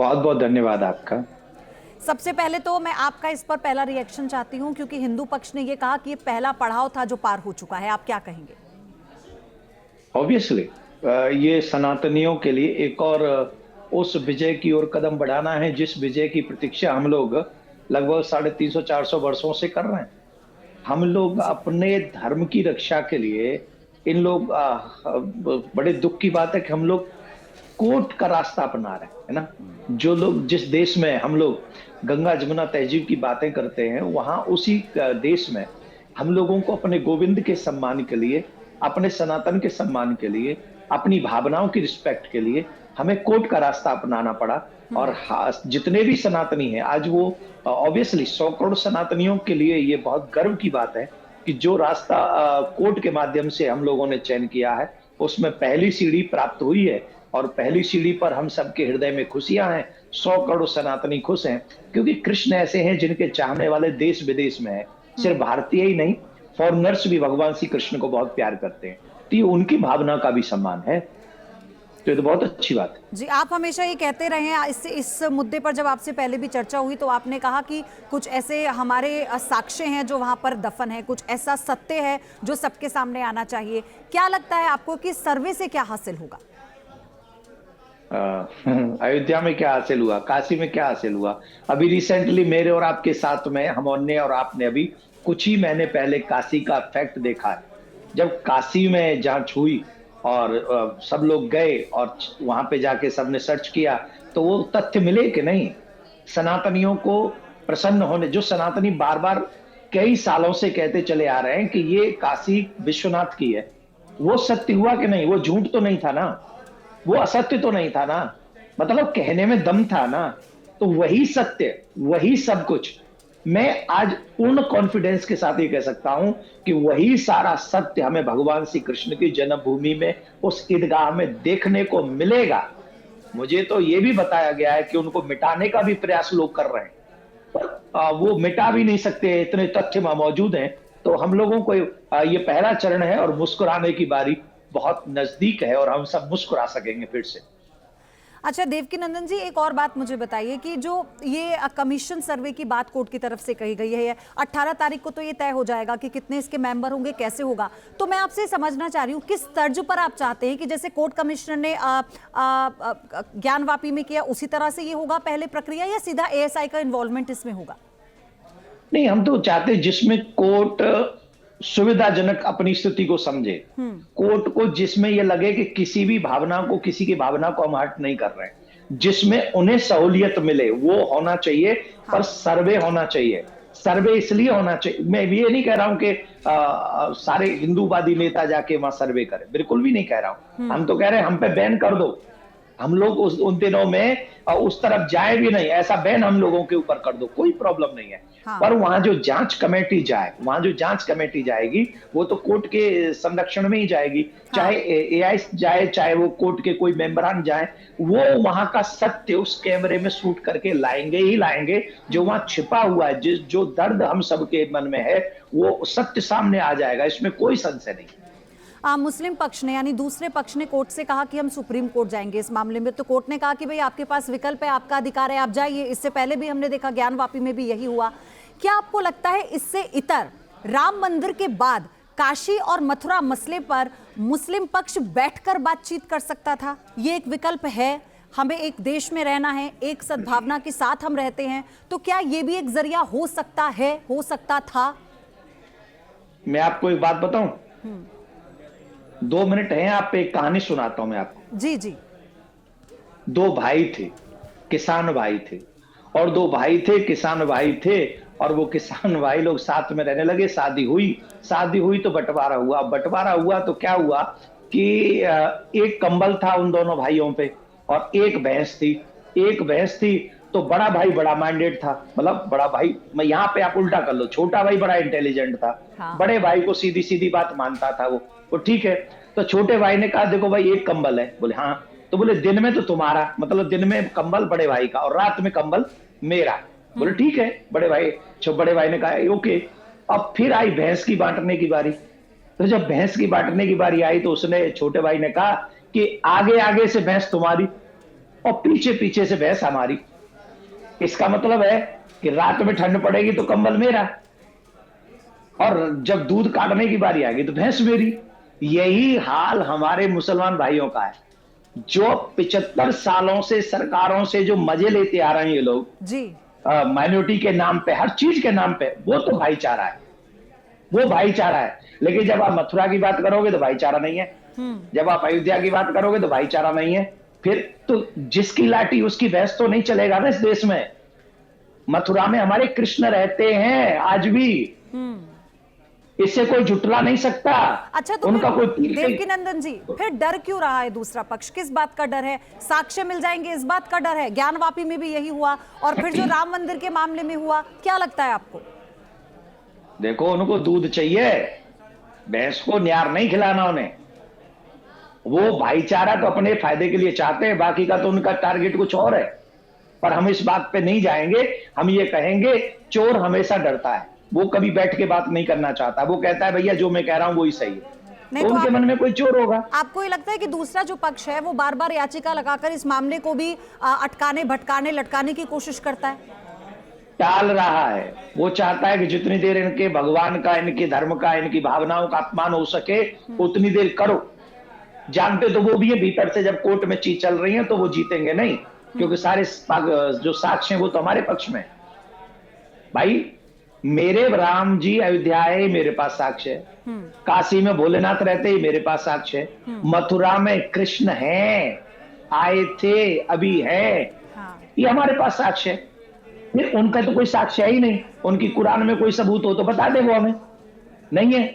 बहुत बहुत धन्यवाद आपका। सबसे पहले तो मैं आपका इस पर पहला रिएक्शन चाहती हूं, क्योंकि हिंदू पक्ष ने यह कहा कि ये पहला पड़ाव था जो पार हो चुका है। आप क्या कहेंगे? ऑब्वियसली ये सनातनियों के लिए एक और उस विजय की ओर कदम बढ़ाना है जिस विजय की प्रतीक्षा हम लोग लगभग 350-400 वर्षों से कर रहे हैं। हम लोग जी। अपने धर्म की रक्षा के लिए इन लोग बड़े दुख की बात है कि हम लोग कोर्ट का रास्ता अपना रहे हैं, है ना। जो लोग जिस देश में हम लोग गंगा जमुना तहजीब की बातें करते हैं, वहां उसी देश में हम लोगों को अपने गोविंद के सम्मान के लिए, अपने सनातन के सम्मान के लिए, अपनी भावनाओं की रिस्पेक्ट के लिए हमें कोर्ट का रास्ता अपनाना पड़ा। और जितने भी सनातनी हैं आज वो ऑब्वियसली 100 करोड़ सनातनियों के लिए ये बहुत गर्व की बात है कि जो रास्ता कोर्ट के माध्यम से हम लोगों ने चयन किया है उसमें पहली सीढ़ी प्राप्त हुई है। और पहली सीढ़ी पर हम सबके हृदय में खुशियां हैं। 100 करोड़ सनातनी खुश हैं क्योंकि कृष्ण ऐसे हैं जिनके चाहने वाले देश विदेश में हैं। सिर्फ भारतीय ही नहीं, फॉरेनर्स भी भगवान श्री कृष्ण को बहुत प्यार करते हैं। तो ये उनकी भावना का भी सम्मान है। तो ये तो बहुत अच्छी बात है। जी, आप हमेशा ये कहते रहे हैं। इस मुद्दे पर जब आपसे पहले भी चर्चा हुई तो आपने कहा कि कुछ ऐसे हमारे साक्ष्य हैं जो वहां पर दफन है, कुछ ऐसा सत्य है जो सबके सामने आना चाहिए। क्या लगता है आपको कि सर्वे से क्या हासिल होगा? अयोध्या में क्या हासिल हुआ, काशी में क्या हासिल हुआ? अभी रिसेंटली मेरे और आपके साथ में हमने और आपने अभी कुछ ही महीने पहले काशी का फैक्ट देखा है। जब काशी में जांच हुई और सब लोग गए और वहां पे जाके सबने सर्च किया तो वो तथ्य मिले कि नहीं। सनातनियों को प्रसन्न होने, जो सनातनी बार बार कई सालों से कहते चले आ रहे हैं कि ये काशी विश्वनाथ की है, वो सत्य हुआ कि नहीं? वो झूठ तो नहीं था ना, वो असत्य तो नहीं था ना, मतलब कहने में दम था ना। तो वही सत्य, वही सब कुछ, मैं आज पूर्ण कॉन्फिडेंस के साथ ये कह सकता हूं कि वही सारा सत्य हमें भगवान श्री कृष्ण की जन्मभूमि में उस ईदगाह में देखने को मिलेगा। मुझे तो ये भी बताया गया है कि उनको मिटाने का भी प्रयास लोग कर रहे हैं, पर वो मिटा भी नहीं सकते, इतने तथ्य वहां मौजूद हैं। तो हम लोगों को ये पहला चरण है और मुस्कुराने की बारी बहुत नजदीक है और हम सब मुस्कुरा सकेंगे फिर से। अच्छा देवकीनंदन जी, एक और बात मुझे बताइए कि जो ये कमीशन सर्वे की बात कोर्ट की तरफ से कही गई है, 18 तारीख को तो ये तय हो जाएगा कि कितने इसके मेंबर होंगे, कैसे होगा। तो मैं आपसे समझना चाह रही हूँ किस तर्ज पर आप चाहते हैं कि जैसे कोर्ट कमिश्नर ने ज्ञानवापी में किया उसी तरह से ये होगा पहले प्रक्रिया, या सीधा एएसआई का इन्वॉल्वमेंट इसमें होगा? नहीं, हम तो चाहते जिसमें कोर्ट सुविधाजनक अपनी स्थिति को समझे, कोर्ट को जिसमें यह लगे कि किसी भी भावना को, किसी की भावना को हम हर्ट नहीं कर रहे हैं, जिसमें उन्हें सहूलियत मिले वो होना चाहिए। पर सर्वे होना चाहिए। सर्वे इसलिए होना चाहिए, मैं ये नहीं कह रहा हूं कि सारे हिंदूवादी नेता जाके वहां सर्वे करें, बिल्कुल भी नहीं कह रहा हूं। हम तो कह रहे हैं हम पे बैन कर दो, हम लोग उन दिनों में उस तरफ जाए भी नहीं, ऐसा बैन हम लोगों के ऊपर कर दो, कोई प्रॉब्लम नहीं है। हाँ। पर वहां जो जांच कमेटी जाए, वहां जो जांच कमेटी जाएगी वो तो कोर्ट के संरक्षण में ही जाएगी। हाँ। चाहे एआई जाए, चाहे वो कोर्ट के कोई मेंबरान जाए, वो वहां का सत्य उस कैमरे में शूट करके लाएंगे ही लाएंगे। जो वहां छिपा हुआ है, जो दर्द हम सबके मन में है, वो सत्य सामने आ जाएगा, इसमें कोई संशय नहीं। मुस्लिम पक्ष ने यानी दूसरे पक्ष ने कोर्ट से कहा कि हम सुप्रीम कोर्ट जाएंगे इस मामले में। तो कोर्ट ने कहा कि भाई आपके पास विकल्प है, आपका अधिकार है, आप जाइए। इससे पहले भी हमने देखा ज्ञानवापी में भी यही हुआ। क्या आपको लगता है इससे इतर राम मंदिर के बाद काशी और मथुरा मसले पर मुस्लिम पक्ष बैठकर बातचीत कर सकता था? ये एक विकल्प है, हमें एक देश में रहना है, एक सद्भावना के साथ हम रहते हैं, तो क्या ये भी एक जरिया हो सकता है, हो सकता था? मैं आपको एक बात बताऊं, 2 मिनट है, आप पे एक कहानी सुनाता हूं मैं आपको। जी जी। दो भाई थे, किसान भाई थे, और दो भाई थे, किसान भाई थे, और वो किसान भाई लोग साथ में रहने लगे। शादी हुई तो बंटवारा हुआ। अब बंटवारा हुआ तो क्या हुआ कि एक कंबल था उन दोनों भाइयों पे और एक भैंस थी। तो बड़ा भाई बड़ा माइंडेड था, मतलब बड़ा भाई, मैं यहाँ पे आप उल्टा कर लो, छोटा भाई बड़ा इंटेलिजेंट था। हाँ। बड़े भाई को सीधी सीधी बात मानता था वो ठीक है। तो छोटे भाई ने कहा देखो भाई एक कंबल है। बोले हाँ। तो बोले दिन में तो तुम्हारा, मतलब दिन में कंबल बड़े भाई का और रात में कंबल मेरा। बोले ठीक है। बड़े भाई ने कहा ओके। अब फिर आई भैंस की बांटने की बारी। तो जब भैंस की बांटने की बारी आई तो उसने, छोटे भाई ने कहा कि आगे आगे से भैंस तुम्हारी। और पीछे पीछे से भैंस हमारी। इसका मतलब है कि रात में ठंड पड़ेगी तो कंबल मेरा, और जब दूध काटने की बारी आएगी तो भैंस मेरी। यही हाल हमारे मुसलमान भाइयों का है, जो 75 सालों से सरकारों से जो मजे लेते आ रहे हैं ये लोग जी। माइनॉरिटी के नाम पे, हर चीज के नाम पे, वो तो भाईचारा है, वो भाईचारा है। लेकिन जब आप मथुरा की बात करोगे तो भाईचारा नहीं है, जब आप अयोध्या की बात करोगे तो भाईचारा नहीं है। फिर तो जिसकी लाठी उसकी भैंस तो नहीं चलेगा ना इस देश में। मथुरा में हमारे कृष्ण रहते हैं आज भी, इससे कोई जुटला नहीं सकता। अच्छा, तो उनका फिर कोई देवकीनंदन जी, फिर डर क्यों रहा है दूसरा पक्ष? किस बात का डर है? साक्ष्य मिल जाएंगे इस बात का डर है? ज्ञानवापी में भी यही हुआ, और फिर जो राम मंदिर के मामले में हुआ, क्या लगता है आपको? देखो, उनको दूध चाहिए, भैंस को न्यार नहीं खिलाना उन्हें। वो भाईचारा तो अपने फायदे के लिए चाहते हैं, बाकी का तो उनका टारगेट कुछ और है। पर हम इस बात पे नहीं जाएंगे। हम ये कहेंगे, चोर हमेशा डरता है, वो कभी बैठ के बात नहीं करना चाहता। वो कहता है भैया जो मैं कह रहा हूं वही सही है। नहीं, तो उनके मन में कोई चोर होगा। आपको ये लगता है कि दूसरा जो पक्ष है वो बार बार याचिका लगाकर इस मामले को भी अटकाने, भटकाने, लटकाने की कोशिश करता है? टाल रहा है। वो चाहता है कि जितनी देर इनके भगवान का, इनके धर्म का, इनकी भावनाओं का अपमान हो सके उतनी देर करो। जानते तो वो भी है भीतर से, जब कोर्ट में चीज चल रही है तो वो जीतेंगे नहीं, क्योंकि सारे जो साक्ष्य हैं वो तो हमारे पक्ष में। भाई, मेरे राम जी अयोध्या है, मेरे पास साक्ष्य है। काशी में भोलेनाथ रहते ही मेरे पास साक्ष्य है। मथुरा में कृष्ण हैं, आए थे, अभी है, ये हमारे पास साक्ष्य है। फिर उनका तो कोई साक्ष्य ही नहीं। उनकी कुरान में कोई सबूत हो तो बता दे, वो हमें नहीं है।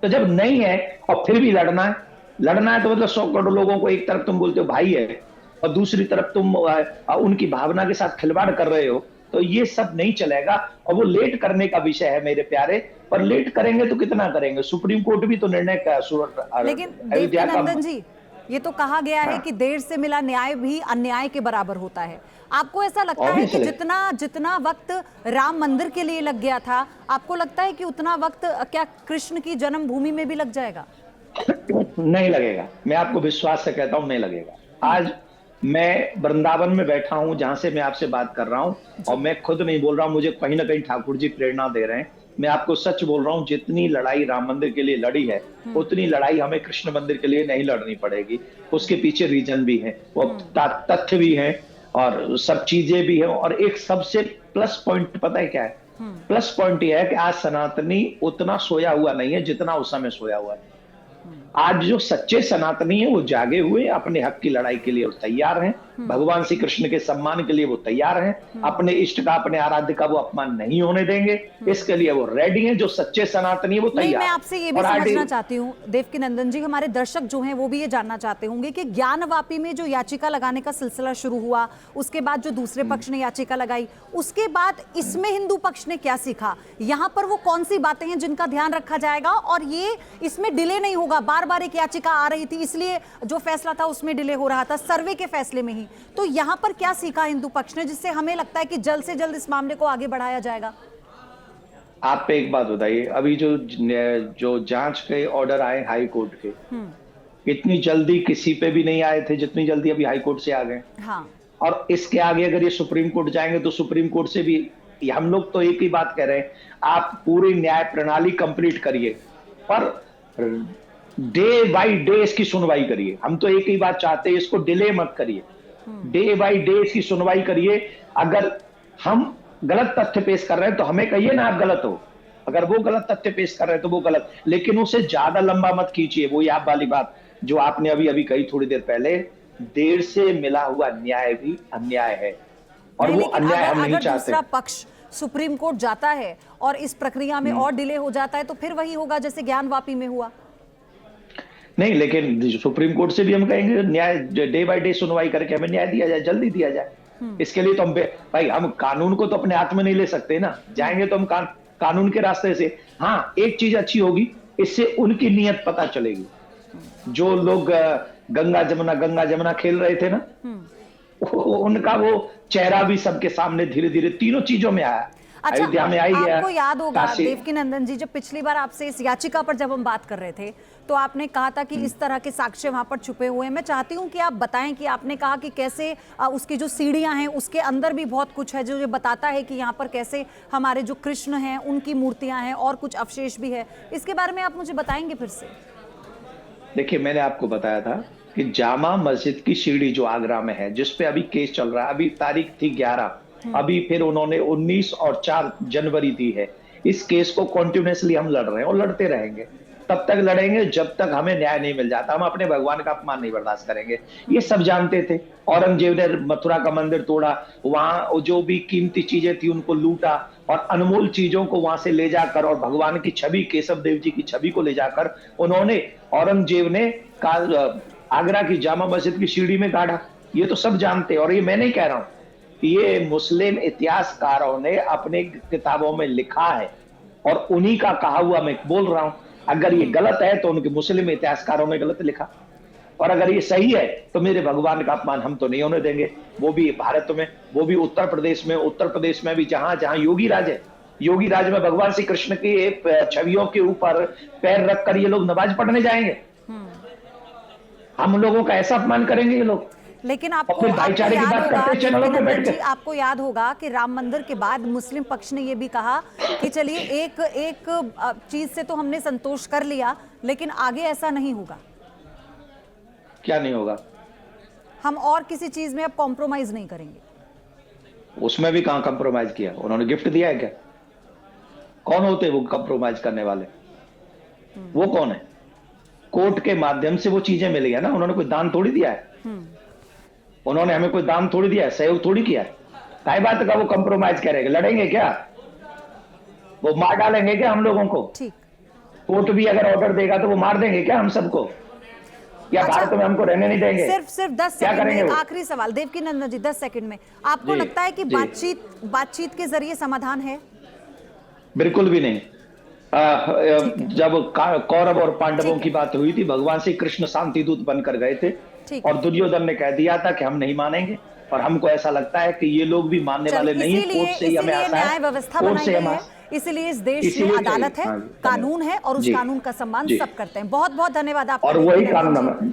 तो जब नहीं है और फिर भी लड़ना है तो मतलब 100 करोड़ लोगों को एक तरफ तुम बोलते हो भाई है और दूसरी तरफ तुम उनकी भावना के साथ खिलवाड़ कर रहे हो, तो ये सब नहीं चलेगा। और वो लेट करने का विषय है मेरे प्यारे, पर लेट करेंगे तो कितना करेंगे? सुप्रीम कोर्ट भी तो निर्णय का, लेकिन देवकीनंदन जी, ये तो कहा गया है कि देर से मिला न्याय भी अन्याय के बराबर होता है। आपको ऐसा लगता है कि जितना वक्त राम मंदिर के लिए लग गया था, आपको लगता है कि उतना वक्त क्या कृष्ण की जन्मभूमि में भी लग जाएगा? नहीं लगेगा। मैं आपको विश्वास से कहता हूं, नहीं लगेगा। आज मैं वृंदावन में बैठा हूं, जहां से मैं आपसे बात कर रहा हूं, और मैं खुद नहीं बोल रहा हूं, मुझे कहीं ना कहीं ठाकुर जी प्रेरणा दे रहे हैं। मैं आपको सच बोल रहा हूं, जितनी लड़ाई राम मंदिर के लिए लड़ी है उतनी लड़ाई हमें कृष्ण मंदिर के लिए नहीं लड़नी पड़ेगी। उसके पीछे रीजन भी है, वो तथ्य भी है, और सब चीजें भी है। और एक सबसे प्लस पॉइंट पता है क्या है? प्लस पॉइंट यह है कि आज सनातनी उतना सोया हुआ नहीं है जितना उस समय सोया हुआ है। आज जो सच्चे सनातनी है वो जागे हुए, अपने हक की लड़ाई के लिए वो तैयार हैं, भगवान श्री कृष्ण के सम्मान के लिए वो तैयार हैं, अपने इष्ट का, अपने आराध्य का वो अपमान नहीं होने देंगे, इसके लिए वो रेडी हैं। जो सच्चे सनातनी है वो तैयार। मैं आपसे ये भी समझना चाहती हूँ देवकीनंदन जी, हमारे दर्शक जो हैं वो भी ये जानना चाहते होंगे कि ज्ञानवापी में जो याचिका लगाने का सिलसिला शुरू हुआ, उसके बाद जो दूसरे पक्ष ने याचिका लगाई, उसके बाद इसमें हिंदू पक्ष ने क्या सीखा? यहाँ पर वो कौन सी बातें हैं जिनका ध्यान रखा जाएगा और ये इसमें डिले नहीं होगा? बार बार एक याचिका आ रही थी, इसलिए जो फैसला था उसमें डिले हो रहा था, सर्वे के फैसले में ही। तो यहाँ पर क्या सीखा हिंदू पक्ष ने जिससे हमें लगता है कि जल्द से जल्द इस मामले को आगे बढ़ाया जाएगा? आप पे एक बात बताइए, अभी जो जांच के ऑर्डर आए हाई कोर्ट के, इतनी जल्दी किसी पे भी नहीं आए थे जितनी जल्दी अभी हाई कोर्ट से आ गए। हाँ। और इसके आगे अगर ये सुप्रीम कोर्ट जाएंगे तो सुप्रीम कोर्ट से भी हम लोग तो एक ही बात कह रहे हैं, आप पूरी न्याय प्रणाली कंप्लीट करिए, पर डे बाय डे इसकी सुनवाई करिए। हम तो एक ही बात चाहते हैं, इसको डिले मत करिए, डे बाय डे इसकी सुनवाई करिए। अगर हम गलत तथ्य पेश कर रहे हैं तो हमें कहिए ना आप गलत हो, अगर वो गलत तथ्य पेश कर रहे हैं तो वो गलत, लेकिन उसे ज्यादा लंबा मत खींचिए। वो आप वाली बात जो आपने अभी कही थोड़ी देर पहले, देर से मिला हुआ न्याय भी अन्याय है, और वो अन्याय हम नहीं चाहते। दूसरा पक्ष सुप्रीम कोर्ट जाता है और इस प्रक्रिया में और डिले हो जाता है तो फिर वही होगा जैसे ज्ञानवापी में हुआ। नहीं, लेकिन सुप्रीम कोर्ट से भी हम कहेंगे न्याय डे बाय डे सुनवाई करके हमें न्याय दिया जाए, जल्दी दिया जाए। इसके लिए तो हम कानून को तो अपने हाथ में नहीं ले सकते ना, जाएंगे तो हम कानून के रास्ते से। हाँ, एक चीज अच्छी होगी, इससे उनकी नीयत पता चलेगी। जो लोग गंगा जमुना खेल रहे थे ना, उनका वो चेहरा भी सबके सामने धीरे धीरे तीनों चीजों में आया। अच्छा, अयोध्या में आई है। आपको याद होगा काशी। देवकीनंदन जी, जब पिछली बार आपसे इस याचिका पर जब हम बात कर रहे थे तो आपने कहा था कि इस तरह के साक्ष्य वहां पर छुपे हुए हैं। मैं चाहती हूं कि आप बताएं कि आपने कहा कि कैसे उसकी जो सीढ़ियां हैं उसके अंदर भी बहुत कुछ है जो ये बताता है कि यहाँ पर कैसे हमारे जो कृष्ण हैं उनकी मूर्तियां हैं और कुछ अवशेष भी है। इसके बारे में आप मुझे बताएंगे फिर से? देखिए, मैंने आपको बताया था कि जामा मस्जिद की सीढ़ी जो आगरा में है, जिस पे अभी केस चल रहा है, अभी तारीख थी 11, अभी फिर उन्होंने 19 और 4 जनवरी दी है। इस केस को कॉन्टिन्यूसली हम लड़ रहे हैं और लड़ते रहेंगे, तब तक लड़ेंगे जब तक हमें न्याय नहीं मिल जाता। हम अपने भगवान का अपमान नहीं बर्दाश्त करेंगे। ये सब जानते थे। औरंगजेब ने मथुरा का मंदिर तोड़ा, वहां जो भी कीमती चीजें थी उनको लूटा और अनमोल चीजों को वहां से ले जाकर और भगवान की छवि, केशव देव जी की छवि को ले जाकर उन्होंने, औरंगजेब ने आगरा की जामा मस्जिद की सीढ़ी में गाड़ा। ये तो सब जानते हैं और ये मैं नहीं कह रहा हूं, ये मुस्लिम इतिहासकारों ने अपने किताबों में लिखा है और उन्हीं का कहा हुआ मैं बोल रहा हूं। अगर ये गलत है तो उनके मुस्लिम इतिहासकारों ने गलत लिखा, और अगर ये सही है तो मेरे भगवान का अपमान हम तो नहीं होने देंगे। वो भी भारत में, वो भी उत्तर प्रदेश में भी जहां जहां योगी राज है, योगी राज में भगवान श्री कृष्ण की छवियों के ऊपर पैर रखकर ये लोग नमाज पढ़ने जाएंगे। हम लोगों का ऐसा अपमान करेंगे ये लोग। लेकिन आपको भाईचारे की बात करते चैनलों पे बैठ के। आपको याद होगा कि राम मंदिर के बाद मुस्लिम पक्ष ने ये भी कहा कि चलिए एक चीज से तो हमने संतोष कर लिया, लेकिन आगे ऐसा नहीं होगा। क्या नहीं होगा? हम और किसी चीज में अब कॉम्प्रोमाइज नहीं करेंगे। उसमें भी कहां कॉम्प्रोमाइज किया? उन्होंने गिफ्ट दिया है क्या? कौन होते वो कॉम्प्रोमाइज करने वाले? वो कौन है? कोर्ट के माध्यम से वो चीजें मिली है ना। उन्होंने कोई दान थोड़ी दिया है। उन्होंने हमें कोई दान थोड़ी दिया है, सहयोग थोड़ी किया है। काय बात का वो कॉम्प्रोमाइज करेंगे? लड़ेंगे क्या? वो मार डालेंगे क्या हम लोगों को? ठीक। कोर्ट भी अगर ऑर्डर देगा तो वो मार देंगे क्या हम सबको? या अच्छा, भारत में हमको रहने नहीं देंगे? सिर्फ 10 सेकंड में आखिरी सवाल देवकीनंदन जी, 10 सेकंड में आपको लगता है कि बातचीत के जरिए समाधान है? बिल्कुल भी नहीं। जब कौरव और पांडवों की बात हुई थी, भगवान श्री कृष्ण शांति दूत बनकर गए थे और दुर्योधन ने कह दिया था कि हम नहीं मानेंगे, और हमको ऐसा लगता है कि ये लोग भी मानने वाले नहीं है। कोर्ट से ही हमें आशा है, न्याय व्यवस्था बनाई गई है, इसलिए इस देश में अदालत है, कानून है और उस कानून का सम्मान सब करते हैं। बहुत बहुत धन्यवाद आपका। और वही कानून